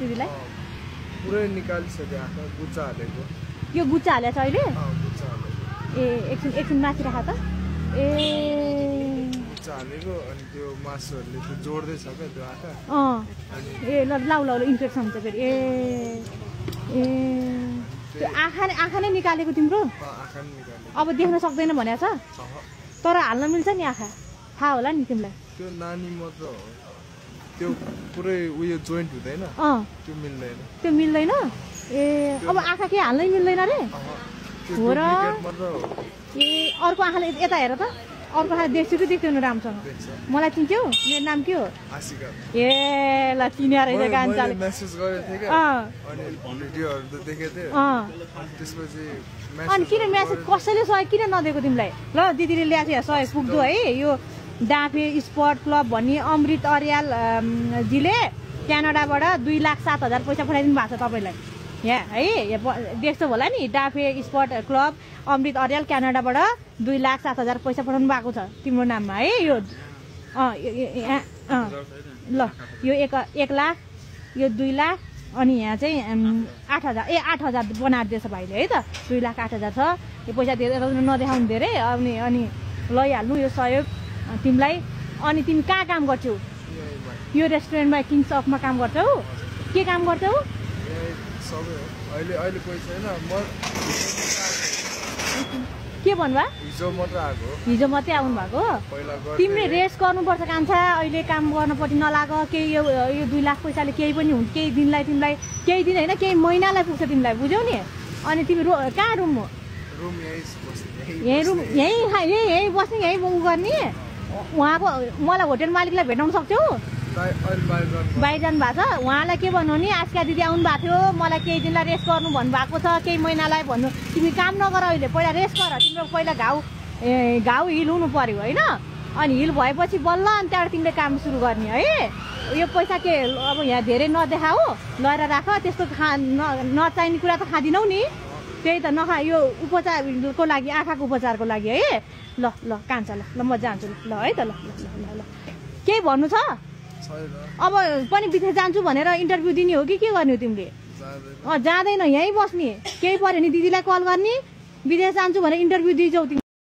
दिदीलाई पुरै निकालिसके आँखा गुच्चा हालेको यो गुच्चा हालेछ अहिले गुच्चा हालेको ए एकछिन माथि राख त ए गुच्चा हालेको अनि त्यो मासुहरूले त्यो जोड्दैछ क्या त्यो आँखा ए ल लाउ इन्फेक्सन हुन्छ फेरि ए त्यो आँखा नै निकालेको तिम्रो आँखा नि निकालेको अब देख्न सक्दैन भनेको छ तर हाल्न मिल्छ नि आँखा थाहा होला नि तिमीलाई त्यो नानी मात्र हो त्यो पुरै उयो जोइन्ट हुँदैन त्यो मिल्दैन ए अब आँखा के हाल्नै मिल्दैन रे हो र ए अर्को आँखाले यता हेर त अर्को आँखा देख्छु कि देख्दैन राम्रोसँग मलाई चिन्थ्यौ मेरो नाम के हो ए ल चिन्या रहेछ गान्छाले मेसेज गरेको थिएँ क्या अनि भिडियोहरु त देखेको थिएँ त्यसपछि अनि किन मेसेज कसैले सहयोग किन नदिएको तिमीलाई ल दिदीले ल्याएको थियो सहयोग पुग्दो है यो डाँफे स्पोर्ट क्लब भन्ने अमृत अर्याल जीले क्यानाडाबाट 2,07,000 पैसा पठाइदिनु भएको छ तपाईँलाई यहाँ है देख्छौ होला नि डाँफे स्पोर्ट क्लब अमृत अर्याल क्यानाडाबाट 2,07,000 पैसा पठाउनु भएको छ तिम्रो नाममा है यो ल यो 1 लाख यो 2 लाख अनि यहाँ चाहिँ 8,000 8,000 बनाइदिएछ भाइले है त 2,08,000 छ यो पैसा दिएर नदेखाउनु धेरै अनि लैहाल्नु यो सहयोग तिमीलाई अनि तिमी कहाँ काम गर्छौ यो रेस्टुरेन्टमा किङ्स अफमा काम गर्छौ के काम गर्छौ अहिले कोही छैन म के भन्नुभयो हिजो मात्रै आउनु भएको तिमीले रेस्ट गर्नुपर्छ कान्छा अहिले काम गर्नपट्टि नलाग केही यो 2 लाख पैसाले केही पनि हुन्छ केही दिनलाई तिमीलाई केही दिन होइन केही महिनालाई पुग्छ तिमीलाई बुझ्यौ नि अनि तिमी कहाँ रुम हो यहीँ बस्ने यहीँ उ गर्ने उहाँको मलाई होटेल मालिकलाई भेटाउन सक्छौ बाहिर जानु भएको छ उहाँलाई के भन्नु नि आस्का दिदी आउनु भएको थियो मलाई केही दिनलाई रेस्ट गर्नु भन्नुभएको छ केही महिनालाई भन्नु तिमी काम नगर अहिले पहिला रेस्ट गर तिम्रो पहिला घाउ हिल हुनु पर्यो होइन अनि हिल भएपछि बल्ल अनि त्यहाँबाट तिमीले काम सुरु गर्ने है यो पैसा के अब यहाँ धेरै नदेखाऊ लगेर राख त्यस्तो नचाहिने कुरा त खाँदिनौ नि त्यही त नखा यो उपचारको लागि आँखाको उपचारको लागि है ल कान्छ ल म जान्छु ल है त ल केही भन्नु छ अब पनि विदेश जान्छु भनेर इन्टरभ्यू दिने हो कि के गर्ने हो तिमीले जाँदैन यहीँ बस्ने केही पर्यो नि दिदीलाई कल गर्ने विदेश जान्छु भनेर इन्टरभ्यू दिइजाऊ तिमी